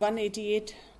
188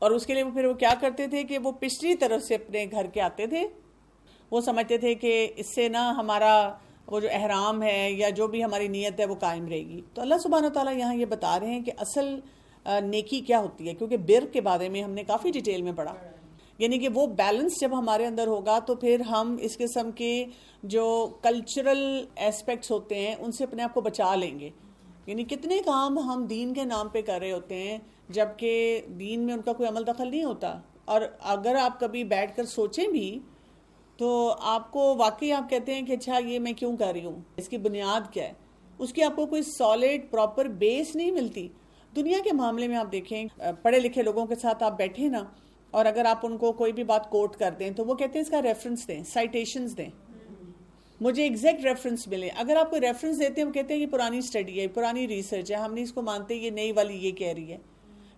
اور اس کے لیے پھر وہ کیا کرتے تھے کہ وہ پچھلی طرف سے اپنے گھر کے آتے تھے. وہ سمجھتے تھے کہ اس سے نا ہمارا وہ جو احرام ہے یا جو بھی ہماری نیت ہے وہ قائم رہے گی. تو اللہ سبحانہ تعالیٰ یہاں یہ بتا رہے ہیں کہ اصل نیکی کیا ہوتی ہے، کیونکہ بر کے بارے میں ہم نے کافی ڈیٹیل میں پڑھا. یعنی کہ وہ بیلنس جب ہمارے اندر ہوگا تو پھر ہم اس قسم کے جو کلچرل ایسپیکٹس ہوتے ہیں ان سے اپنے آپ کو بچا لیں گے. یعنی کتنے کام ہم دین کے نام پہ کر رہے ہوتے ہیں جبکہ دین میں ان کا کوئی عمل دخل نہیں ہوتا. اور اگر آپ کبھی بیٹھ کر سوچیں بھی تو آپ کو واقعی آپ کہتے ہیں کہ اچھا یہ میں کیوں کر رہی ہوں، اس کی بنیاد کیا ہے. اس کی آپ کو کوئی سالڈ پراپر بیس نہیں ملتی. دنیا کے معاملے میں آپ دیکھیں پڑھے لکھے لوگوں کے ساتھ آپ بیٹھیں نا، اور اگر آپ ان کو کوئی بھی بات کوٹ کر دیں تو وہ کہتے ہیں اس کا ریفرنس دیں، سائٹیشنز دیں، مجھے ایگزیکٹ ریفرنس ملے. اگر آپ کوئی ریفرنس دیتے ہیں وہ کہتے ہیں یہ پرانی اسٹڈی ہے، پرانی ریسرچ ہے، ہم نہیں اس کو مانتے، یہ نئی والی یہ کہہ رہی ہے.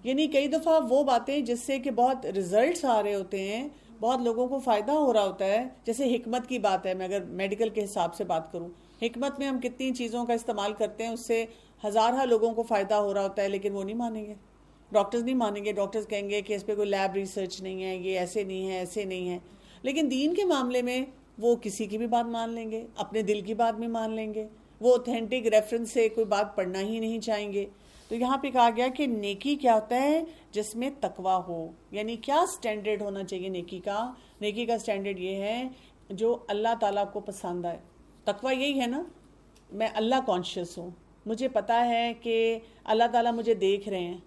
یعنی کئی دفعہ وہ باتیں جس سے کہ بہت ریزلٹس آ رہے ہوتے ہیں، بہت لوگوں کو فائدہ ہو رہا ہوتا ہے. جیسے حکمت کی بات ہے، میں اگر میڈیکل کے حساب سے بات کروں، حکمت میں ہم کتنی چیزوں کا استعمال کرتے ہیں، اس سے ہزارہ لوگوں کو فائدہ ہو رہا ہوتا ہے، لیکن وہ نہیں مانیں گے. ڈاکٹرز نہیں مانیں گے، ڈاکٹرز کہیں گے کہ اس پہ کوئی لیب ریسرچ نہیں ہے، یہ ایسے نہیں ہے، ایسے نہیں ہے. لیکن دین کے معاملے میں وہ کسی کی بھی بات مان لیں گے، اپنے دل کی بات بھی مان لیں گے، وہ اوتھینٹک ریفرنس سے کوئی بات پڑھنا ہی نہیں چاہیں گے. تو یہاں پہ کہا گیا کہ نیکی کیا ہوتا ہے جس میں تقویٰ ہو. یعنی کیا سٹینڈرڈ ہونا چاہیے نیکی کا؟ نیکی کا سٹینڈرڈ یہ ہے جو اللہ تعالیٰ کو پسند آئے. تقویٰ یہی ہے نا، میں اللہ کانشیس ہوں، مجھے پتا ہے کہ اللہ تعالیٰ مجھے دیکھ رہے ہیں،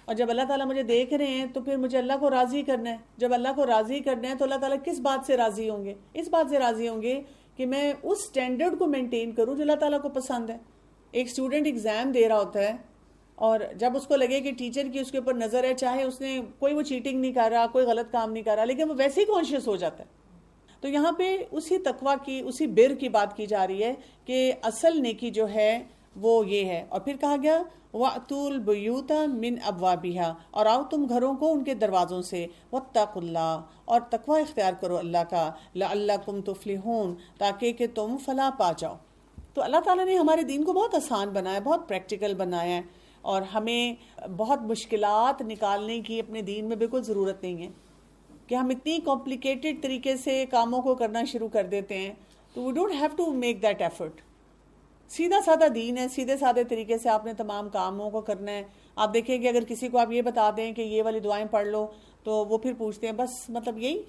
اور جب اللہ تعالیٰ مجھے دیکھ رہے ہیں تو پھر مجھے اللہ کو راضی کرنا ہے. جب اللہ کو راضی کرنا ہے تو اللہ تعالیٰ کس بات سے راضی ہوں گے؟ اس بات سے راضی ہوں گے کہ میں اس سٹینڈرڈ کو مینٹین کروں جو اللہ تعالیٰ کو پسند ہے. ایک اسٹوڈنٹ ایگزام دے رہا ہوتا ہے اور جب اس کو لگے کہ ٹیچر کی اس کے اوپر نظر ہے، چاہے اس نے کوئی وہ چیٹنگ نہیں کر رہا، کوئی غلط کام نہیں کر رہا، لیکن وہ ویسے ہی کانشیس ہو جاتا ہے. تو یہاں پہ اسی تقویٰ کی، اسی بر کی بات کی جا رہی ہے کہ اصل نیکی جو ہے وہ یہ ہے. اور پھر کہا گیا وَأْتُوا الْبُيُوتَ مِنْ أَبْوَابِهَا، اور آؤ تم گھروں کو ان کے دروازوں سے، وَاتَّقُوا اللَّهَ، اور تقویٰ اختیار کرو اللہ کا، لَعَلَّكُمْ تُفْلِحُونَ، تاکہ کہ تم فلاح پا جاؤ. تو اللہ تعالیٰ نے ہمارے دین کو بہت آسان بنایا، بہت پریکٹیکل بنایا ہے، اور ہمیں بہت مشکلات نکالنے کی اپنے دین میں بالکل ضرورت نہیں ہے کہ ہم اتنی کمپلیکیٹڈ طریقے سے کاموں کو کرنا شروع کر دیتے ہیں. تو we don't have to make that effort. سیدھا سادہ دین ہے، سیدھے سادے طریقے سے آپ نے تمام کاموں کو کرنا ہے. آپ دیکھیں کہ اگر کسی کو آپ یہ بتا دیں کہ یہ والی دعائیں پڑھ لو تو وہ پھر پوچھتے ہیں بس مطلب یہی.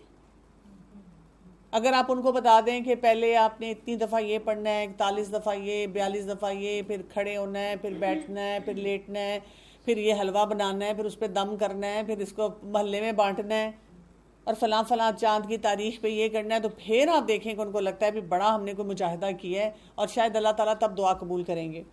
اگر آپ ان کو بتا دیں کہ پہلے آپ نے اتنی دفعہ یہ پڑھنا ہے، 41 دفعہ یہ، 42 دفعہ یہ، پھر کھڑے ہونا ہے، پھر بیٹھنا ہے، پھر لیٹنا ہے، پھر یہ حلوہ بنانا ہے، پھر اس پہ دم کرنا ہے، پھر اس کو محلے میں بانٹنا ہے، اور فلاں فلاں چاند کی تاریخ پہ یہ کرنا ہے، تو پھر آپ دیکھیں کہ ان کو لگتا ہے کہ بڑا ہم نے کوئی مجاہدہ کیا ہے اور شاید اللہ تعالیٰ تب دعا قبول کریں گے.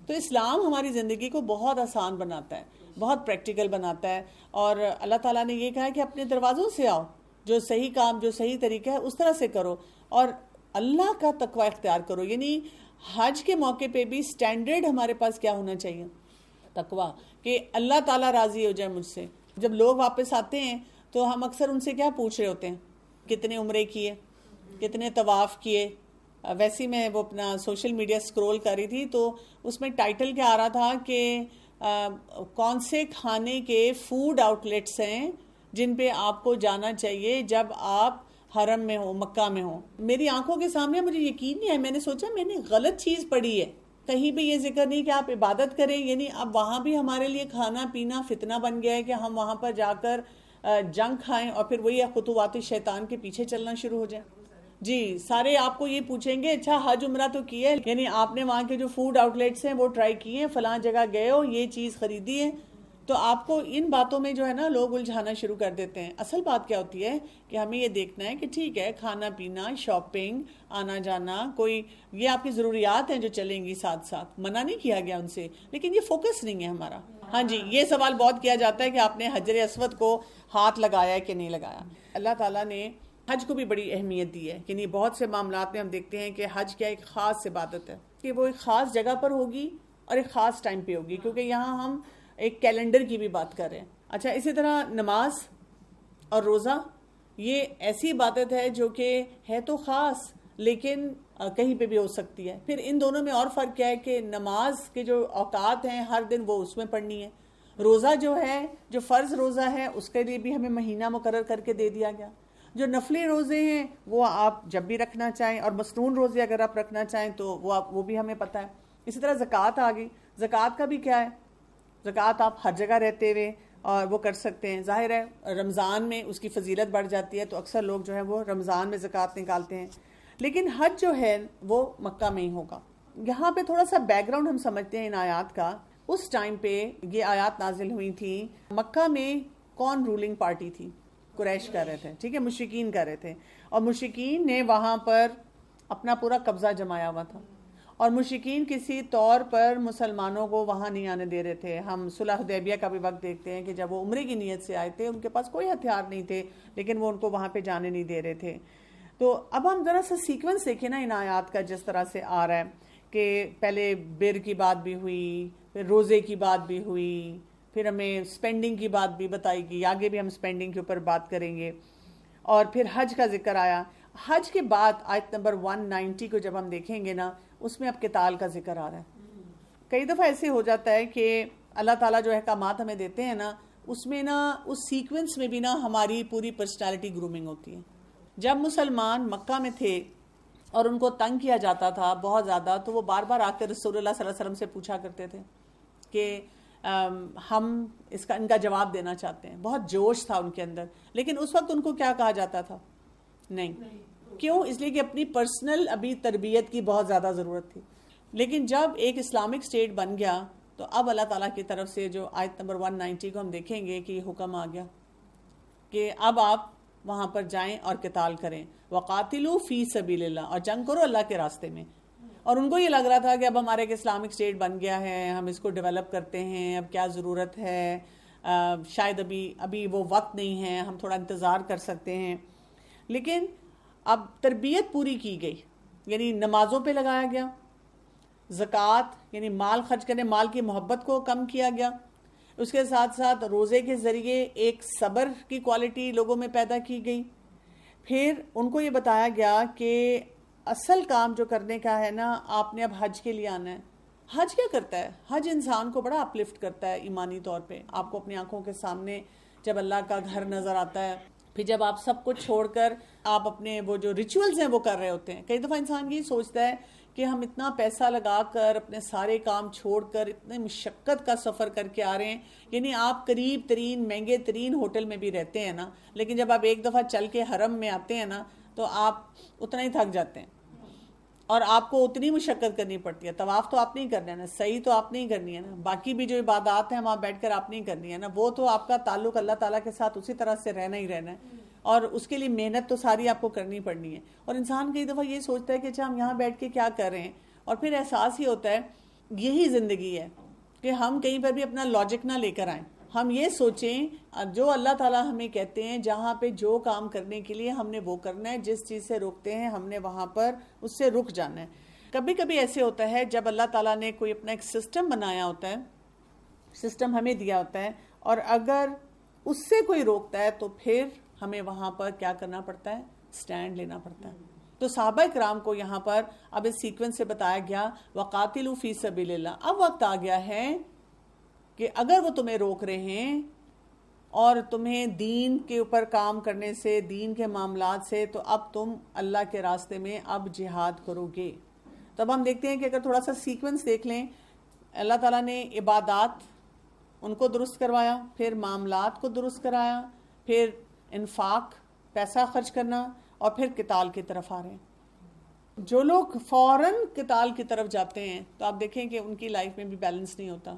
تو اسلام ہماری زندگی کو بہت آسان بناتا ہے، بہت پریکٹیکل بناتا ہے. اور اللہ تعالیٰ نے یہ کہا ہے کہ اپنے دروازوں سے آؤ، جو صحیح کام، جو صحیح طریقہ ہے اس طرح سے کرو، اور اللہ کا تقویٰ اختیار کرو. یعنی حج کے موقع پہ بھی سٹینڈرڈ ہمارے پاس کیا ہونا چاہیے؟ تقویٰ، کہ اللہ تعالیٰ راضی ہو جائے مجھ سے. جب لوگ واپس آتے ہیں تو ہم اکثر ان سے کیا پوچھ رہے ہوتے ہیں؟ کتنے عمرے کیے، کتنے طواف کیے. ویسے ہی میں وہ اپنا سوشل میڈیا سکرول کر رہی تھی تو اس میں ٹائٹل کیا آ رہا تھا کہ کون سے کھانے کے فوڈ آؤٹ لیٹس ہیں جن پہ آپ کو جانا چاہیے جب آپ حرم میں ہوں، مکہ میں ہوں. میری آنکھوں کے سامنے مجھے یقین نہیں ہے، میں نے سوچا میں نے غلط چیز پڑھی ہے. کہیں بھی یہ ذکر نہیں کہ آپ عبادت کریں. یعنی اب وہاں بھی ہمارے لیے کھانا پینا فتنہ بن گیا ہے کہ ہم وہاں پر جا کر جنک کھائیں اور پھر وہی خطوات شیطان کے پیچھے چلنا شروع ہو جائیں. جی سارے آپ کو یہ پوچھیں گے اچھا حج عمرہ تو کیا ہے، یعنی آپ نے وہاں کے جو فوڈ آؤٹ لیٹس ہیں وہ ٹرائی کیے ہیں، فلاں جگہ گئے ہو، یہ چیز خریدی ہے. تو آپ کو ان باتوں میں جو ہے نا لوگ الجھانا شروع کر دیتے ہیں. اصل بات کیا ہوتی ہے کہ ہمیں یہ دیکھنا ہے کہ ٹھیک ہے کھانا پینا، شاپنگ، آنا جانا، کوئی یہ آپ کی ضروریات ہیں جو چلیں گی ساتھ ساتھ، منع نہیں کیا گیا ان سے، لیکن یہ فوکس نہیں ہے ہمارا. ہاں جی، یہ سوال بہت کیا جاتا ہے کہ آپ نے حجر اسود کو ہاتھ لگایا ہے کہ نہیں لگایا. اللہ تعالیٰ نے حج کو بھی بڑی اہمیت دی ہے. یعنی بہت سے معاملات میں ہم دیکھتے ہیں کہ حج کیا ایک خاص عبادت ہے کہ وہ ایک خاص جگہ پر ہوگی اور ایک خاص ٹائم پہ ہوگی، کیونکہ یہاں ہم ایک کیلنڈر کی بھی بات کر رہے ہیں. اچھا، اسی طرح نماز اور روزہ یہ ایسی عبادت ہے جو کہ ہے تو خاص لیکن کہیں پہ بھی ہو سکتی ہے. پھر ان دونوں میں اور فرق کیا ہے کہ نماز کے جو اوقات ہیں ہر دن وہ اس میں پڑھنی ہے. روزہ جو ہے، جو فرض روزہ ہے اس کے لیے بھی ہمیں مہینہ مقرر کر کے دے دیا گیا. جو نفلی روزے ہیں وہ آپ جب بھی رکھنا چاہیں، اور مصنون روزے اگر آپ رکھنا چاہیں تو وہ بھی ہمیں پتہ ہے. اسی طرح زکوٰۃ آ گئی. زکوٰۃ کا بھی کیا ہے؟ زکوٰۃ آپ ہر جگہ رہتے ہوئے اور وہ کر سکتے ہیں. ظاہر ہے رمضان میں اس کی فضیلت بڑھ جاتی ہے تو اکثر لوگ جو ہے وہ رمضان میں زکوٰۃ نکالتے ہیں. لیکن حج جو ہے وہ مکہ میں ہی ہوگا. یہاں پہ تھوڑا سا بیک گراؤنڈ ہم سمجھتے ہیں ان آیات کا. اس ٹائم پہ یہ آیات نازل ہوئی تھیں. مکہ میں کون رولنگ پارٹی تھی؟ قریش کر رہے تھے، ٹھیک ہے، مشرکین کر رہے تھے. اور مشرکین نے وہاں پر اپنا پورا قبضہ جمایا ہوا تھا، اور مشرکین کسی طور پر مسلمانوں کو وہاں نہیں آنے دے رہے تھے. ہم صلح حدیبیہ کا بھی وقت دیکھتے ہیں کہ جب وہ عمرے کی نیت سے آئے تھے ان کے پاس کوئی ہتھیار نہیں تھے، لیکن وہ ان کو وہاں پہ جانے نہیں دے رہے تھے. تو اب ہم ذرا سا سیکوینس دیکھیں نا ان آیات کا، جس طرح سے آ رہا ہے کہ پہلے بر کی بات بھی ہوئی، پھر روزے کی بات بھی ہوئی، پھر ہمیں سپینڈنگ کی بات بھی بتائی گئی. آگے بھی ہم سپینڈنگ کے اوپر بات کریں گے. اور پھر حج کا ذکر آیا. حج کے بعد آیت نمبر 190 کو جب ہم دیکھیں گے نا، اس میں اب قتال کا ذکر آ رہا ہے. کئی دفعہ ایسے ہو جاتا ہے کہ اللہ تعالیٰ جو احکامات ہمیں دیتے ہیں نا، اس میں نا اس سیکوینس میں بھی نا ہماری پوری پرسنالٹی گرومنگ ہوتی ہے. جب مسلمان مکہ میں تھے اور ان کو تنگ کیا جاتا تھا بہت زیادہ، تو وہ بار بار آ کر رسول اللہ صلی اللہ علیہ وسلم سے پوچھا کرتے تھے کہ ہم ان کا جواب دینا چاہتے ہیں. بہت جوش تھا ان کے اندر. لیکن اس وقت ان کو کیا کہا جاتا تھا؟ نہیں. کیوں؟ اس لیے کہ اپنی پرسنل ابھی تربیت کی بہت زیادہ ضرورت تھی. لیکن جب ایک اسلامک اسٹیٹ بن گیا تو اب اللہ تعالیٰ کی طرف سے جو آیت نمبر 190 کو ہم دیکھیں گے کہ یہ حکم آ گیا کہ اب آپ وہاں پر جائیں اور قتال کریں. وَقَاتِلُوا فِي سَبِيلِ اللَّهِ، اور جنگ کرو اللہ کے راستے میں. اور ان کو یہ لگ رہا تھا کہ اب ہمارے ایک اسلامک اسٹیٹ بن گیا ہے، ہم اس کو ڈیولپ کرتے ہیں، اب کیا ضرورت ہے، شاید ابھی وہ وقت نہیں ہے، ہم تھوڑا انتظار کر سکتے ہیں. لیکن اب تربیت پوری کی گئی، یعنی نمازوں پہ لگایا گیا، زکوٰۃ یعنی مال خرچ کرنے، مال کی محبت کو کم کیا گیا. اس کے ساتھ ساتھ روزے کے ذریعے ایک صبر کی کوالٹی لوگوں میں پیدا کی گئی. پھر ان کو یہ بتایا گیا کہ اصل کام جو کرنے کا ہے نا، آپ نے اب حج کے لیے آنا ہے. حج کیا کرتا ہے؟ حج انسان کو بڑا اپلفٹ کرتا ہے ایمانی طور پہ. آپ کو اپنی آنکھوں کے سامنے جب اللہ کا گھر نظر آتا ہے، پھر جب آپ سب کچھ چھوڑ کر آپ اپنے وہ جو ریچولز ہیں وہ کر رہے ہوتے ہیں. کئی دفعہ انسان یہ سوچتا ہے کہ ہم اتنا پیسہ لگا کر اپنے سارے کام چھوڑ کر اتنے مشقت کا سفر کر کے آ رہے ہیں، یعنی آپ قریب ترین مہنگے ترین ہوٹل میں بھی رہتے ہیں نا، لیکن جب آپ ایک دفعہ چل کے حرم میں آتے ہیں نا تو آپ اتنا ہی تھک جاتے ہیں اور آپ کو اتنی مشقت کرنی پڑتی ہے. طواف تو آپ نہیں کرنا ہے نا، صحیح تو آپ نہیں کرنی ہے نا، باقی بھی جو عبادات ہیں وہاں بیٹھ کر آپ نہیں کرنی ہے نا، وہ تو آپ کا تعلق اللہ تعالیٰ کے ساتھ اسی طرح سے رہنا ہی رہنا ہے، اور اس کے لیے محنت تو ساری آپ کو کرنی پڑنی ہے. اور انسان کئی دفعہ یہ سوچتا ہے کہ اچھا ہم یہاں بیٹھ کے کیا کر رہے ہیں، اور پھر احساس ہی ہوتا ہے یہی زندگی ہے کہ ہم کہیں پر بھی اپنا لاجک نہ لے کر آئیں. ہم یہ سوچیں جو اللہ تعالیٰ ہمیں کہتے ہیں، جہاں پہ جو کام کرنے کے لیے ہم نے وہ کرنا ہے، جس چیز سے روکتے ہیں ہم نے وہاں پر اس سے رک جانا ہے. کبھی کبھی ایسے ہوتا ہے جب اللہ تعالیٰ نے کوئی اپنا ایک سسٹم بنایا ہوتا ہے، سسٹم ہمیں دیا ہوتا ہے، اور اگر اس سے کوئی روکتا ہے تو پھر ہمیں وہاں پر کیا کرنا پڑتا ہے؟ سٹینڈ لینا پڑتا ہے. تو صحابہ کرام کو یہاں پر اب اس سیکوینس سے بتایا گیا وَقَاتِلُوا فِي سَبِيلِ اللَّهِ. اب وقت آ گیا ہے کہ اگر وہ تمہیں روک رہے ہیں اور تمہیں دین کے اوپر کام کرنے سے، دین کے معاملات سے، تو اب تم اللہ کے راستے میں اب جہاد کرو گے. تب ہم دیکھتے ہیں کہ اگر تھوڑا سا سیکوینس دیکھ لیں، اللہ تعالیٰ نے عبادات ان کو درست کروایا، پھر معاملات کو درست کرایا، پھر انفاق پیسہ خرچ کرنا، اور پھر قتال کی طرف آ رہے ہیں. جو لوگ فوراً قتال کی طرف جاتے ہیں تو آپ دیکھیں کہ ان کی لائف میں بھی بیلنس نہیں ہوتا.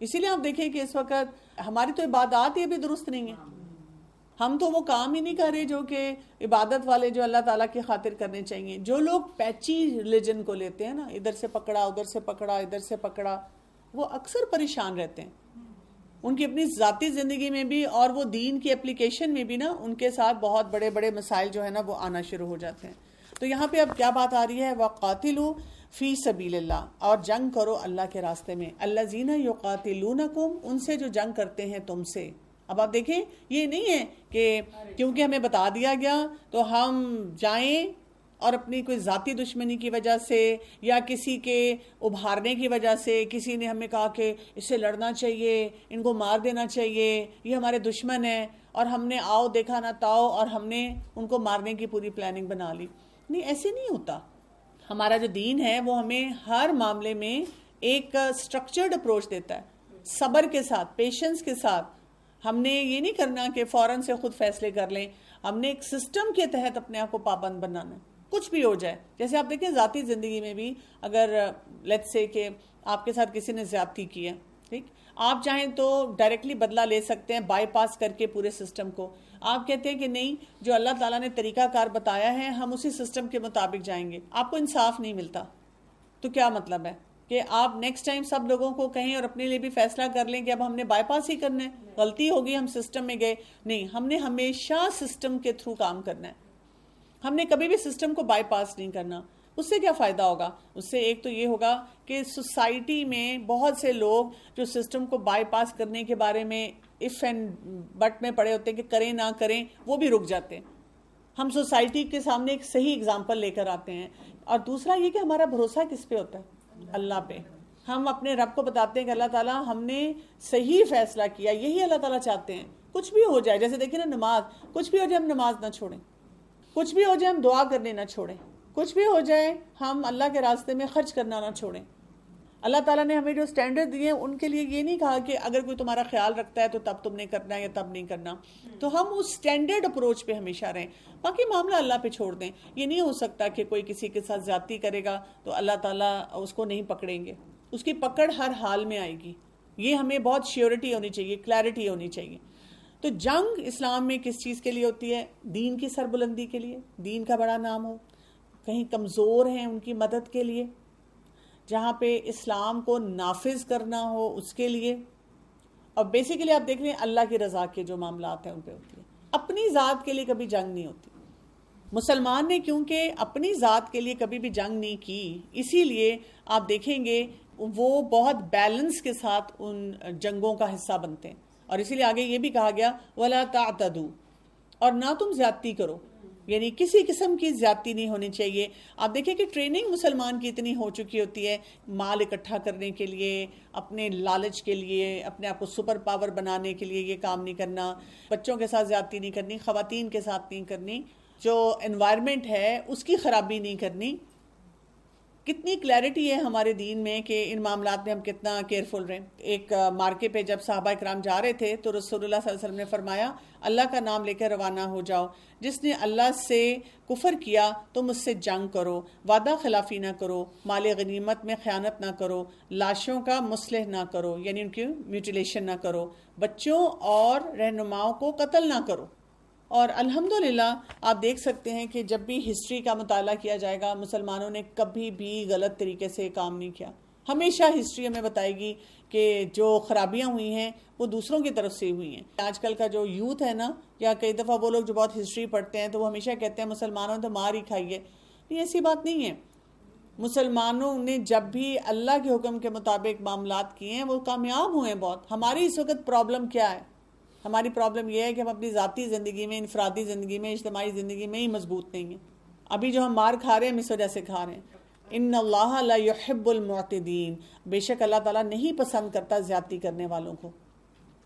اسی لیے آپ دیکھیں کہ اس وقت ہماری تو عبادات ہی بھی درست نہیں ہیں. ہم تو وہ کام ہی نہیں کر رہے جو کہ عبادت والے جو اللہ تعالیٰ کی خاطر کرنے چاہیے. جو لوگ پیچی ریلیجن کو لیتے ہیں نا، ادھر سے پکڑا ادھر سے پکڑا ادھر سے پکڑا، وہ اکثر پریشان رہتے ہیں ان کی اپنی ذاتی زندگی میں بھی، اور وہ دین کی اپلیکیشن میں بھی نا ان کے ساتھ بہت بڑے بڑے مسائل جو ہے نا وہ آنا شروع ہو جاتے ہیں. تو یہاں پہ اب کیا بات آ رہی ہے؟ وَقَاتِلُوا فِي سَبِيلِ اللَّهِ، اور جنگ کرو اللہ کے راستے میں. الَّذِينَ يُقَاتِلُونَكُمْ، ان سے جو جنگ کرتے ہیں تم سے. اب آپ دیکھیں یہ نہیں ہے کہ کیونکہ ہمیں بتا دیا گیا تو ہم جائیں اور اپنی کوئی ذاتی دشمنی کی وجہ سے یا کسی کے ابھارنے کی وجہ سے کسی نے ہمیں کہا کہ اس سے لڑنا چاہیے، ان کو مار دینا چاہیے، یہ ہمارے دشمن ہیں، اور ہم نے آؤ دیکھا نہ تاؤ اور ہم نے ان کو مارنے کی پوری پلاننگ بنا لی. نہیں، ایسے نہیں ہوتا. ہمارا جو دین ہے وہ ہمیں ہر معاملے میں ایک سٹرکچرڈ اپروچ دیتا ہے، صبر کے ساتھ، پیشنس کے ساتھ. ہم نے یہ نہیں کرنا کہ فوراً سے خود فیصلے کر لیں، ہم نے ایک سسٹم کے تحت اپنے آپ کو پابند بنانا ہے، کچھ بھی ہو جائے. جیسے آپ دیکھیں ذاتی زندگی میں بھی اگر لیٹس سے کہ آپ کے ساتھ کسی نے زیادتی کی ہے، ٹھیک، آپ چاہیں تو ڈائریکٹلی بدلہ لے سکتے ہیں بائی پاس کر کے پورے سسٹم کو. آپ کہتے ہیں کہ نہیں، جو اللہ تعالیٰ نے طریقہ کار بتایا ہے ہم اسی سسٹم کے مطابق جائیں گے. آپ کو انصاف نہیں ملتا. تو کیا مطلب ہے کہ آپ نیکسٹ ٹائم سب لوگوں کو کہیں اور اپنے لیے بھی فیصلہ کر لیں کہ اب ہم نے بائی پاس ہی کرنا ہے، غلطی ہوگی ہم سسٹم میں گئے. نہیں، ہم نے ہمیشہ سسٹم کے تھرو کام کرنا ہے. ہم نے کبھی بھی سسٹم کو بائی پاس نہیں کرنا. اس سے کیا فائدہ ہوگا؟ اس سے ایک تو یہ ہوگا کہ سوسائٹی میں بہت سے لوگ جو سسٹم کو بائی پاس کرنے کے بارے میں اف اینڈ بٹ میں پڑے ہوتے ہیں کہ کریں نہ کریں، وہ بھی رک جاتے ہیں. ہم سوسائٹی کے سامنے ایک صحیح اگزامپل لے کر آتے ہیں. اور دوسرا یہ کہ ہمارا بھروسہ کس پہ ہوتا ہے؟ اللہ پہ. ہم اپنے رب کو بتاتے ہیں کہ اللہ تعالیٰ ہم نے صحیح فیصلہ کیا، یہی اللہ تعالیٰ چاہتے ہیں. کچھ بھی ہو جائے، جیسے دیکھیں نا نماز، کچھ بھی ہو جائے ہم نماز نہ چھوڑیں، کچھ بھی ہو جائے ہم دعا کرنے نہ چھوڑیں، کچھ بھی ہو جائے ہم اللہ کے راستے میں خرچ کرنا نہ چھوڑیں. اللہ تعالیٰ نے ہمیں جو سٹینڈرڈ دیے ان کے لیے یہ نہیں کہا کہ اگر کوئی تمہارا خیال رکھتا ہے تو تب تم نے کرنا ہے یا تب نہیں کرنا. تو ہم اس سٹینڈرڈ اپروچ پہ ہمیشہ رہیں، باقی معاملہ اللہ پہ چھوڑ دیں. یہ نہیں ہو سکتا کہ کوئی کسی کے ساتھ زیادتی کرے گا تو اللہ تعالیٰ اس کو نہیں پکڑیں گے. اس کی پکڑ ہر حال میں آئے گی. یہ ہمیں بہت شیورٹی ہونی چاہیے، کلیئرٹی ہونی چاہیے. تو جنگ اسلام میں کس چیز کے لیے ہوتی ہے؟ دین کی سربلندی کے لیے، دین کا بڑا نام ہو، کہیں کمزور ہیں ان کی مدد کے لیے، جہاں پہ اسلام کو نافذ کرنا ہو اس کے لیے. اور بیسیکلی آپ دیکھ رہے ہیں اللہ کی رضا کے جو معاملات ہیں ان پہ ہوتی ہے. اپنی ذات کے لیے کبھی جنگ نہیں ہوتی. مسلمان نے کیونکہ اپنی ذات کے لیے کبھی بھی جنگ نہیں کی، اسی لیے آپ دیکھیں گے وہ بہت بیلنس کے ساتھ ان جنگوں کا حصہ بنتے ہیں. اور اسی لیے آگے یہ بھی کہا گیا وَلَا تَعْتَدُوا، اور نہ تم زیادتی کرو، یعنی کسی قسم کی زیادتی نہیں ہونی چاہیے. آپ دیکھیں کہ ٹریننگ مسلمان کی اتنی ہو چکی ہوتی ہے مال اکٹھا کرنے کے لیے، اپنے لالچ کے لیے، اپنے آپ کو سپر پاور بنانے کے لیے. یہ کام نہیں کرنا، بچوں کے ساتھ زیادتی نہیں کرنی، خواتین کے ساتھ نہیں کرنی، جو انوائرمنٹ ہے اس کی خرابی نہیں کرنی. کتنی کلیئرٹی ہے ہمارے دین میں کہ ان معاملات میں ہم کتنا کیئرفل رہیں. ایک مارکے پہ جب صحابہ کرام جا رہے تھے تو رسول اللہ صلی اللہ علیہ وسلم نے فرمایا اللہ کا نام لے کر روانہ ہو جاؤ، جس نے اللہ سے کفر کیا تم اس سے جنگ کرو، وعدہ خلافی نہ کرو، مال غنیمت میں خیانت نہ کرو، لاشوں کا مصلح نہ کرو یعنی ان کی میوٹیلیشن نہ کرو، بچوں اور رہنماؤں کو قتل نہ کرو. اور الحمدللہ آپ دیکھ سکتے ہیں کہ جب بھی ہسٹری کا مطالعہ کیا جائے گا مسلمانوں نے کبھی بھی غلط طریقے سے کام نہیں کیا. ہمیشہ ہسٹری ہمیں بتائے گی کہ جو خرابیاں ہوئی ہیں وہ دوسروں کی طرف سے ہوئی ہیں. آج کل کا جو یوتھ ہے نا، یا کئی دفعہ وہ لوگ جو بہت ہسٹری پڑھتے ہیں تو وہ ہمیشہ کہتے ہیں مسلمانوں نے تو مار ہی کھائی ہے. نہیں، ایسی بات نہیں ہے. مسلمانوں نے جب بھی اللہ کے حکم کے مطابق معاملات کیے ہیں وہ کامیاب ہوئے ہیں بہت. ہماری اس وقت پرابلم کیا ہے؟ ہماری پرابلم یہ ہے کہ ہم اپنی ذاتی زندگی میں، انفرادی زندگی میں، اجتماعی زندگی میں ہی مضبوط نہیں ہیں. ابھی جو ہم مار کھا رہے ہیں ہم اس وجہ سے کھا رہے ہیں. ان اللہ لا يحب المعتدین، بے شک اللہ تعالیٰ نہیں پسند کرتا زیادتی کرنے والوں کو.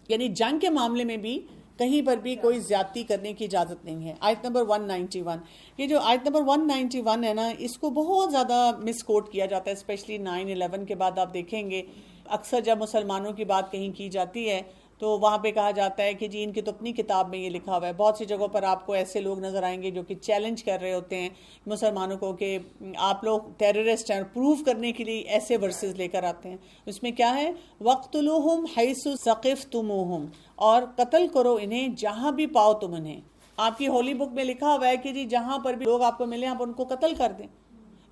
یعنی جنگ کے معاملے میں بھی کہیں پر بھی کوئی زیادتی کرنے کی اجازت نہیں ہے. آیت نمبر 191، یہ جو آیت نمبر 191 ہے نا، اس کو بہت زیادہ مس کوٹ کیا جاتا ہے، اسپیشلی 9/11 کے بعد. آپ دیکھیں گے اکثر جب مسلمانوں کی بات کہیں کی جاتی ہے تو وہاں پہ کہا جاتا ہے کہ جی ان کی تو اپنی کتاب میں یہ لکھا ہوا ہے. بہت سی جگہوں پر آپ کو ایسے لوگ نظر آئیں گے جو کہ چیلنج کر رہے ہوتے ہیں مسلمانوں کو کہ آپ لوگ ٹیررسٹ ہیں، پروف کرنے کے لیے ایسے ورسز لے کر آتے ہیں. اس میں کیا ہے؟ وَاقْتُلُوهُمْ حَيْثُ ثَقِفْتُمُوهُمْ، اور قتل کرو انہیں جہاں بھی پاؤ تم انہیں. آپ کی ہولی بک میں لکھا ہوا ہے کہ جی جہاں پر بھی لوگ آپ کو ملیں آپ ان کو قتل کر دیں،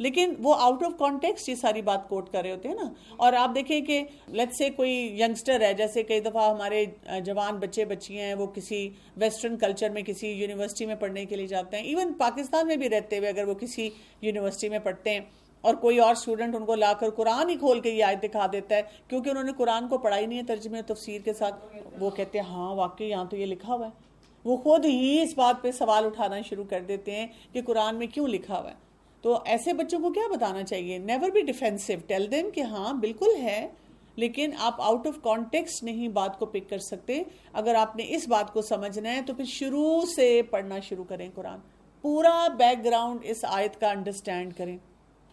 لیکن وہ آؤٹ آف کانٹیکسٹ یہ ساری بات کوٹ کر رہے ہوتے ہیں نا. اور آپ دیکھیں کہ لیٹس سے کوئی ینگسٹر ہے، جیسے کئی دفعہ ہمارے جوان بچے بچیاں ہیں وہ کسی ویسٹرن کلچر میں کسی یونیورسٹی میں پڑھنے کے لیے جاتے ہیں، ایون پاکستان میں بھی رہتے ہوئے اگر وہ کسی یونیورسٹی میں پڑھتے ہیں اور کوئی اور اسٹوڈنٹ ان کو لا کر قرآن ہی کھول کے یہ آیت دکھا دیتا ہے کیونکہ انہوں نے قرآن کو پڑھا ہی نہیں ہے ترجمے اور تفسیر کے ساتھ، وہ کہتے ہیں ہاں واقعی یہاں تو یہ لکھا ہوا ہے. وہ خود ہی اس بات پہ سوال اٹھانا شروع کر دیتے ہیں کہ قرآن میں کیوں لکھا ہوا ہے. تو ایسے بچوں کو کیا بتانا چاہیے؟ Never be defensive, tell them کہ ہاں بالکل ہے، لیکن آپ آؤٹ آف کانٹیکسٹ نہیں بات کو پک کر سکتے. اگر آپ نے اس بات کو سمجھنا ہے تو پھر شروع سے پڑھنا شروع کریں قرآن، پورا بیک گراؤنڈ اس آیت کا انڈرسٹینڈ کریں،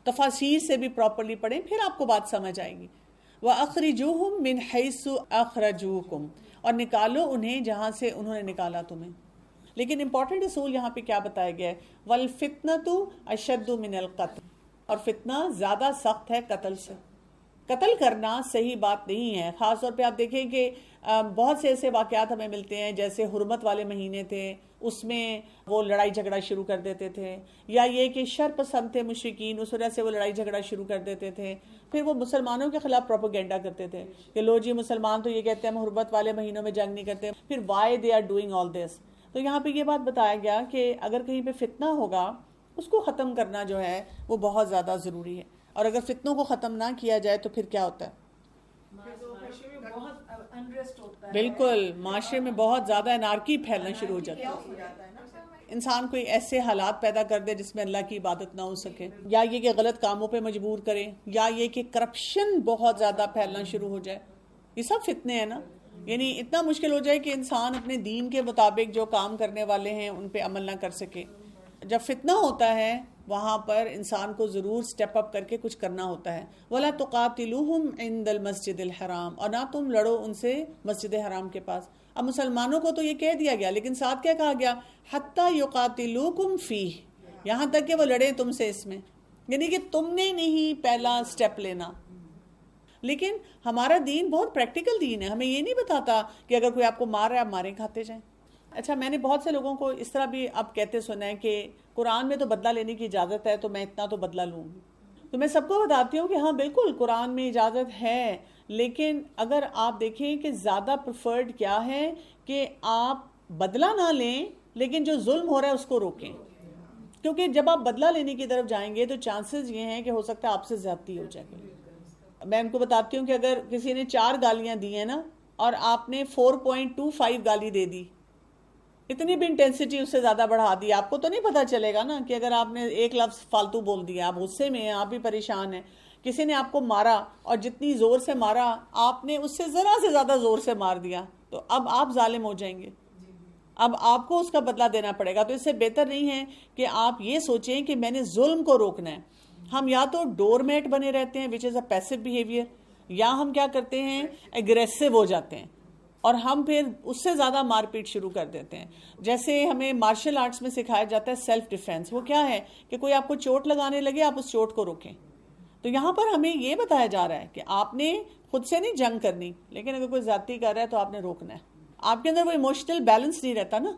تفاسیر سے بھی پراپرلی پڑھیں، پھر آپ کو بات سمجھ آئے گی. وَأَخْرِجُوهُم مِّنْ حَيْثُ أَخْرَجُوكُمْ، اور نکالو انہیں جہاں سے انہوں نے نکالا تمہیں. لیکن امپورٹنٹ اصول یہاں پہ کیا بتایا گیا ہے؟ وَالْفِتْنَةُ أَشَدُّ مِنَ الْقَتْلِ، اور فتنہ زیادہ سخت ہے قتل سے. قتل کرنا صحیح بات نہیں ہے. خاص طور پہ آپ دیکھیں کہ بہت سے ایسے واقعات ہمیں ملتے ہیں، جیسے حرمت والے مہینے تھے، اس میں وہ لڑائی جھگڑا شروع کر دیتے تھے، یا یہ کہ شر پسند تھے مشرکین، اس وجہ سے وہ لڑائی جھگڑا شروع کر دیتے تھے. پھر وہ مسلمانوں کے خلاف پروپیگنڈا کرتے تھے کہ لو جی مسلمان تو یہ کہتے ہیں ہم حرمت والے مہینوں میں جنگ نہیں کرتے، پھر why they are doing all this. تو یہاں پہ یہ بات بتایا گیا کہ اگر کہیں پہ فتنہ ہوگا اس کو ختم کرنا جو ہے وہ بہت زیادہ ضروری ہے. اور اگر فتنوں کو ختم نہ کیا جائے تو پھر کیا ہوتا ہے؟ بالکل، معاشرے میں بہت زیادہ انارکی پھیلنا شروع ہو جاتی ہے. انسان کوئی ایسے حالات پیدا کر دے جس میں اللہ کی عبادت نہ ہو سکے، یا یہ کہ غلط کاموں پہ مجبور کرے، یا یہ کہ کرپشن بہت زیادہ پھیلنا شروع ہو جائے. یہ سب فتنے ہیں نا. یعنی اتنا مشکل ہو جائے کہ انسان اپنے دین کے مطابق جو کام کرنے والے ہیں ان پہ عمل نہ کر سکے. جب فتنہ ہوتا ہے وہاں پر انسان کو ضرور سٹیپ اپ کر کے کچھ کرنا ہوتا ہے. وَلَا تُقَاتِلُوهُمْ عِنْدَ الْمَسْجِدِ الْحَرَامِ، اور نہ تم لڑو ان سے مسجد حرام کے پاس. اب مسلمانوں کو تو یہ کہہ دیا گیا، لیکن ساتھ کیا کہا گیا؟ حَتَّى يُقَاتِلُوكُمْ فِيهِ، یہاں تک کہ وہ لڑیں تم سے اس میں. یعنی کہ تم نے نہیں پہلا سٹیپ لینا. لیکن ہمارا دین بہت پریکٹیکل دین ہے، ہمیں یہ نہیں بتاتا کہ اگر کوئی آپ کو مار رہا ہے آپ مارے کھاتے جائیں. اچھا، میں نے بہت سے لوگوں کو اس طرح بھی اب کہتے سنا ہے کہ قرآن میں تو بدلہ لینے کی اجازت ہے تو میں اتنا تو بدلہ لوں گی. تو میں سب کو بتاتی ہوں کہ ہاں بالکل قرآن میں اجازت ہے، لیکن اگر آپ دیکھیں کہ زیادہ پریفرڈ کیا ہے کہ آپ بدلہ نہ لیں لیکن جو ظلم ہو رہا ہے اس کو روکیں. کیونکہ جب آپ بدلہ لینے کی طرف جائیں گے تو چانسز یہ ہیں کہ ہو سکتا ہے آپ سے زیادتی ہو جائے. میں ان کو بتاتی ہوں کہ اگر کسی نے 4 گالیاں دی ہیں نا اور آپ نے 4.25 گالی دے دی، اتنی بھی انٹینسٹی اس سے زیادہ بڑھا دی، آپ کو تو نہیں پتا چلے گا نا کہ اگر آپ نے ایک لفظ فالتو بول دیا، آپ غصے میں ہیں، آپ بھی پریشان ہیں. کسی نے آپ کو مارا اور جتنی زور سے مارا آپ نے اس سے ذرا سے زیادہ زور سے مار دیا، تو اب آپ ظالم ہو جائیں گے، اب آپ کو اس کا بدلہ دینا پڑے گا. تو اس سے بہتر نہیں ہے کہ آپ یہ سوچیں کہ میں نے ظلم کو روکنا ہے. ہم یا تو ڈور میٹ بنے رہتے ہیں وچ از اے پیسو بیہیویئر، یا ہم کیا کرتے ہیں ایگریسو ہو جاتے ہیں اور ہم پھر اس سے زیادہ مار پیٹ شروع کر دیتے ہیں. جیسے ہمیں مارشل آرٹس میں سکھایا جاتا ہے سیلف ڈیفینس. وہ کیا ہے کہ کوئی آپ کو چوٹ لگانے لگے آپ اس چوٹ کو روکیں. تو یہاں پر ہمیں یہ بتایا جا رہا ہے کہ آپ نے خود سے نہیں جنگ کرنی، لیکن اگر کوئی زیادتی کر رہا ہے تو آپ نے روکنا ہے. آپ کے اندر وہ ایموشنل بیلنس نہیں رہتا نا.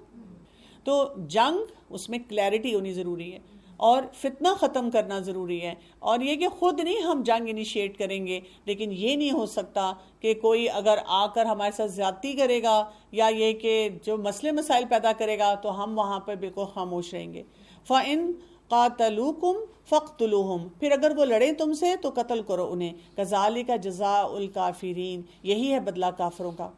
تو جنگ اس میں کلیئرٹی ہونی ضروری ہے اور فتنہ ختم کرنا ضروری ہے. اور یہ کہ خود نہیں ہم جنگ انیشیٹ کریں گے، لیکن یہ نہیں ہو سکتا کہ کوئی اگر آ کر ہمارے ساتھ زیادتی کرے گا یا یہ کہ جو مسئلے مسائل پیدا کرے گا تو ہم وہاں پہ بالکل خاموش رہیں گے. فَإِن قَاتَلُوكُمْ فَاقْتُلُوهُمْ، پھر اگر وہ لڑیں تم سے تو قتل کرو انہیں. كَذَلِكَ جَزَاءُ الْكَافِرِينَ، یہی ہے بدلہ کافروں کا.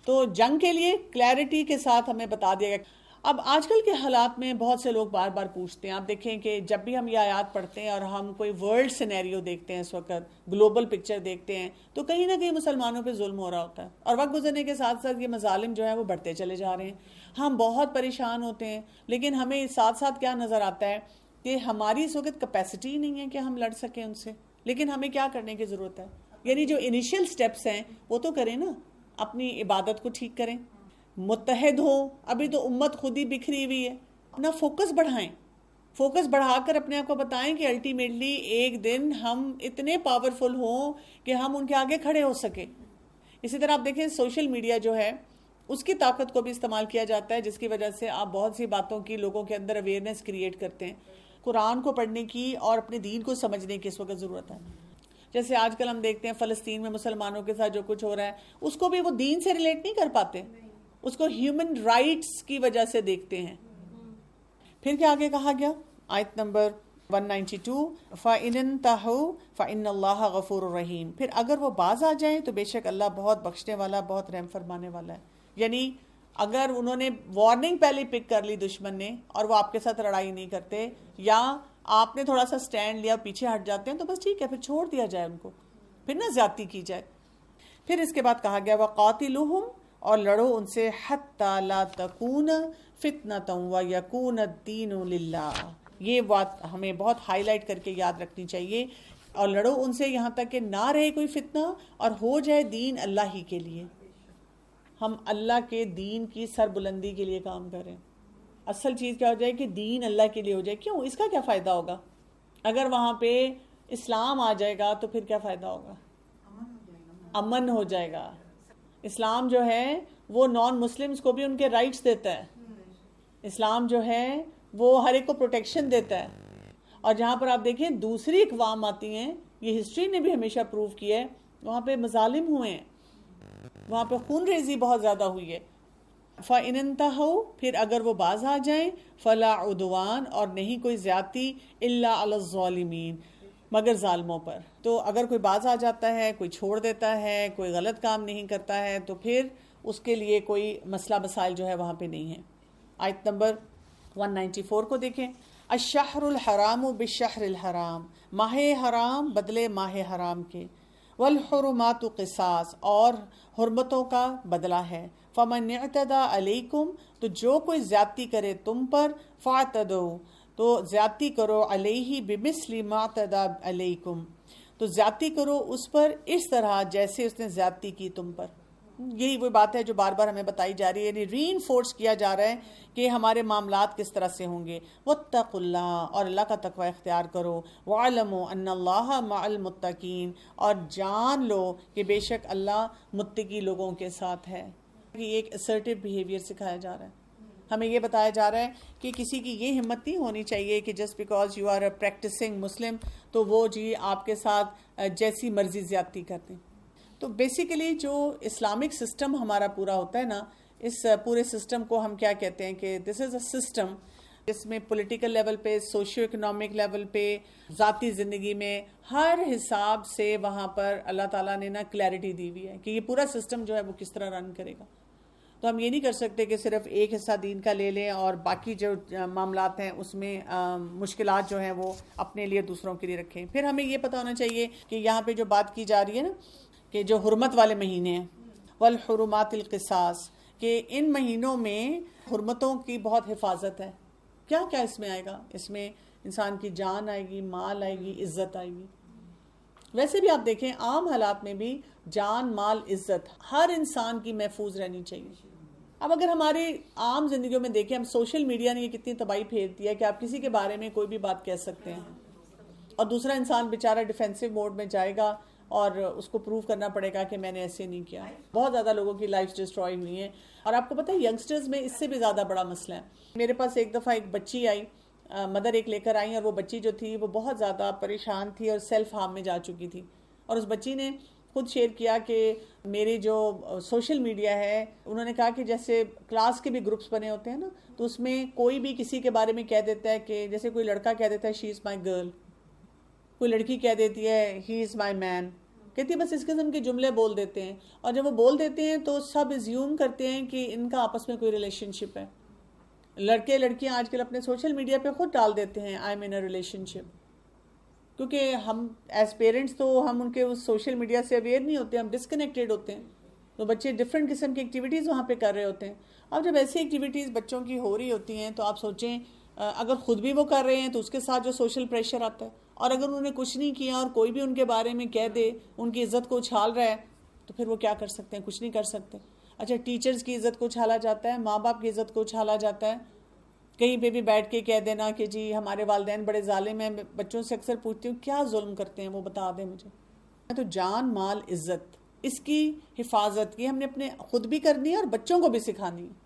تو جنگ کے لیے کلیئرٹی کے ساتھ ہمیں بتا دیا گیا. اب آج کل کے حالات میں بہت سے لوگ بار بار پوچھتے ہیں، آپ دیکھیں کہ جب بھی ہم یہ آیات پڑھتے ہیں اور ہم کوئی ورلڈ سینیریو دیکھتے ہیں، اس وقت گلوبل پکچر دیکھتے ہیں، تو کہیں نہ کہیں مسلمانوں پہ ظلم ہو رہا ہوتا ہے. اور وقت گزرنے کے ساتھ ساتھ یہ مظالم جو ہیں وہ بڑھتے چلے جا رہے ہیں. ہم بہت پریشان ہوتے ہیں، لیکن ہمیں ساتھ ساتھ کیا نظر آتا ہے کہ ہماری اس وقت کیپیسٹی ہی نہیں ہے کہ ہم لڑ سکیں ان سے. لیکن ہمیں کیا کرنے کی ضرورت ہے؟ یعنی جو انیشیل سٹیپس ہیں وہ تو کریں نا. اپنی عبادت کو ٹھیک کریں، متحد ہوں. ابھی تو امت خود ہی بکھری ہوئی ہے. اپنا فوکس بڑھائیں، فوکس بڑھا کر اپنے آپ کو بتائیں کہ الٹیمیٹلی ایک دن ہم اتنے پاورفل ہوں کہ ہم ان کے آگے کھڑے ہو سکیں. اسی طرح آپ دیکھیں سوشل میڈیا جو ہے اس کی طاقت کو بھی استعمال کیا جاتا ہے، جس کی وجہ سے آپ بہت سی باتوں کی لوگوں کے اندر اویئرنیس کریٹ کرتے ہیں. قرآن کو پڑھنے کی اور اپنے دین کو سمجھنے کی اس وقت ضرورت ہے. جیسے آج کل ہم دیکھتے ہیں فلسطین میں مسلمانوں کے ساتھ جو کچھ ہو رہا ہے اس کو بھی وہ دین سے ریلیٹ نہیں کر پاتے، اس کو ہیومن رائٹس کی وجہ سے دیکھتے ہیں. پھر کیا آگے کہا گیا آیت نمبر 192، فَإِنِ انْتَهُوا فَإِنَّ اللَّهَ غَفُورٌ رَحِيمٌ، پھر اگر وہ باز آ جائیں تو بے شک اللہ بہت بخشنے والا، بہت رحم فرمانے والا ہے. یعنی اگر انہوں نے وارننگ پہلے پک کر لی دشمن نے اور وہ آپ کے ساتھ لڑائی نہیں کرتے، یا آپ نے تھوڑا سا سٹینڈ لیا پیچھے ہٹ جاتے ہیں تو بس ٹھیک ہے، پھر چھوڑ دیا جائے ان کو، پھر نہ زیادتی کی جائے۔ پھر اس کے بعد کہا گیا وَقَاتِلُوهُمْ، اور لڑو ان سے حَتَّى لَا تَكُونَ فِتْنَةً وَيَكُونَ الدِّينُ لِلَّهِ، یہ بات ہمیں بہت ہائی لائٹ کر کے یاد رکھنی چاہیے، اور لڑو ان سے یہاں تک کہ نہ رہے کوئی فتنہ اور ہو جائے دین اللہ ہی کے لیے، ہم اللہ کے دین کی سربلندی کے لیے کام کریں۔ اصل چیز کیا ہو جائے کہ دین اللہ کے لیے ہو جائے، کیوں؟ اس کا کیا فائدہ ہوگا؟ اگر وہاں پہ اسلام آ جائے گا تو پھر کیا فائدہ ہوگا؟ امن ہو جائے گا۔ اسلام جو ہے وہ نان مسلمز کو بھی ان کے رائٹس دیتا ہے، اسلام جو ہے وہ ہر ایک کو پروٹیکشن دیتا ہے، اور جہاں پر آپ دیکھیں دوسری اقوام آتی ہیں، یہ ہسٹری نے بھی ہمیشہ پروو کیا ہے، وہاں پہ مظالم ہوئے ہیں، وہاں پہ خون ریزی بہت زیادہ ہوئی ہے۔ فَإِنِ انْتَهَوْا، پھر اگر وہ باز آ جائیں، فَلَا عُدْوَانَ، اور نہیں کوئی زیادتی، إِلَّا عَلَى الظَّالِمِينَ، مگر ظالموں پر۔ تو اگر کوئی باز آ جاتا ہے، کوئی چھوڑ دیتا ہے، کوئی غلط کام نہیں کرتا ہے، تو پھر اس کے لیے کوئی مسئلہ مسائل جو ہے وہاں پہ نہیں ہے۔ آیت نمبر 194 کو دیکھیں، الشہر الحرام بالشہر الحرام، ماہ حرام بدلے ماہ حرام کے، والحرمات قصاص، اور حرمتوں کا بدلہ ہے، فمن اعتدى علیکم، تو جو کوئی زیادتی کرے تم پر، فاعتدوا، تو زیادتی کرو، علیہ بمثل ما اعتدى علیکم، تو زیادتی کرو اس پر اس طرح جیسے اس نے زیادتی کی تم پر۔ یہی وہ بات ہے جو بار بار ہمیں بتائی جا رہی ہے، یعنی ری انفورس کیا جا رہا ہے کہ ہمارے معاملات کس طرح سے ہوں گے۔ واتقوا اللہ، اور اللہ کا تقوی اختیار کرو، وَاعْلَمُوا أَنَّ اللَّهَ مَعَ الْمُتَّقِينَ، اور جان لو کہ بے شک اللہ متقی لوگوں کے ساتھ ہے۔ یہ ایک assertive behavior سکھایا جا رہا ہے، ہمیں یہ بتایا جا رہا ہے کہ کسی کی یہ ہمت نہیں ہونی چاہیے کہ just because you are a practicing Muslim تو وہ جی آپ کے ساتھ جیسی مرضی زیادتی کرتے ہیں۔ تو بیسیکلی جو اسلامک سسٹم ہمارا پورا ہوتا ہے نا، اس پورے سسٹم کو ہم کیا کہتے ہیں کہ دس از اے سسٹم جس میں پولیٹیکل لیول پہ، سوشیو اکنامک لیول پہ، ذاتی زندگی میں ہر حساب سے وہاں پر اللہ تعالیٰ نے نا کلیئرٹی دی ہوئی ہے کہ یہ پورا سسٹم جو ہے وہ کس طرح رن کرے گا۔ تو ہم یہ نہیں کر سکتے کہ صرف ایک حصہ دین کا لے لیں اور باقی جو معاملات ہیں اس میں مشکلات جو ہیں وہ اپنے لیے دوسروں کے لیے رکھیں۔ پھر ہمیں یہ پتہ ہونا چاہیے کہ یہاں پہ جو بات کی جا رہی ہے نا کہ جو حرمت والے مہینے ہیں، والحرمات القصاص، کہ ان مہینوں میں حرمتوں کی بہت حفاظت ہے۔ کیا کیا اس میں آئے گا؟ اس میں انسان کی جان آئے گی، مال آئے گی، عزت آئے گی۔ ویسے بھی آپ دیکھیں عام حالات میں بھی جان، مال، عزت ہر انسان کی محفوظ رہنی چاہیے۔ اب اگر ہماری عام زندگیوں میں دیکھیں، ہم سوشل میڈیا نے یہ کتنی تباہی پھیرتی ہے کہ آپ کسی کے بارے میں کوئی بھی بات کہہ سکتے ہیں اور دوسرا انسان بیچارہ ڈیفینسو موڈ میں جائے گا اور اس کو پروف کرنا پڑے گا کہ میں نے ایسے نہیں کیا۔ بہت زیادہ لوگوں کی لائف ڈسٹروائے ہوئی ہیں، اور آپ کو پتہ ہے ینگسٹرز میں اس سے بھی زیادہ بڑا مسئلہ ہے۔ میرے پاس ایک دفعہ ایک بچی آئی، مدر ایک لے کر آئی، اور وہ بچی جو تھی وہ بہت زیادہ پریشان تھی اور سیلف ہارم میں جا چکی تھی، اور اس بچی نے خود شیئر کیا کہ میری جو سوشل میڈیا ہے، انہوں نے کہا کہ جیسے کلاس کے بھی گروپس بنے ہوتے ہیں نا، تو اس میں کوئی بھی کسی کے بارے میں کہہ دیتا ہے کہ جیسے کوئی لڑکا کہہ دیتا ہے شی از مائی گرل، کوئی لڑکی کہہ دیتی ہے ہی از مائی مین، کہتی ہے بس اس قسم کے جملے بول دیتے ہیں، اور جب وہ بول دیتے ہیں تو سب ایزیوم کرتے ہیں کہ ان کا آپس میں کوئی ریلیشن شپ ہے۔ لڑکے لڑکیاں آج کل اپنے سوشل میڈیا پہ خود ڈال دیتے ہیں I am in a relation شپ، کیونکہ ہم ایز پیرنٹس تو ہم ان کے اس سوشل میڈیا سے اویئر نہیں ہوتے، ہم ڈسکنیکٹیڈ ہوتے ہیں، تو بچے ڈفرینٹ قسم کی ایکٹیویٹیز وہاں پہ کر رہے ہوتے ہیں۔ اب جب ایسی ایکٹیویٹیز بچوں کی ہو رہی ہوتی ہیں تو آپ سوچیں اگر خود بھی وہ کر رہے ہیں تو اس کے ساتھ جو سوشل پریشر آتا ہے، اور اگر انہوں نے کچھ نہیں کیا اور کوئی بھی ان کے بارے میں کہہ دے، ان کی عزت کو اچھال رہا ہے، تو پھر وہ کیا کر سکتے ہیں؟ کچھ نہیں کر سکتے۔ اچھا، ٹیچرز کی عزت کو اچھالا جاتا ہے، ماں باپ کی عزت کو اچھالا جاتا ہے، کہیں پہ بھی بیٹھ کے کہہ دینا کہ جی ہمارے والدین بڑے ظالم ہیں۔ بچوں سے اکثر پوچھتی ہوں کیا ظلم کرتے ہیں وہ بتا دیں مجھے۔ تو جان، مال، عزت، اس کی حفاظت یہ ہم نے اپنے خود بھی کرنی ہے اور بچوں کو بھی سکھانی ہے۔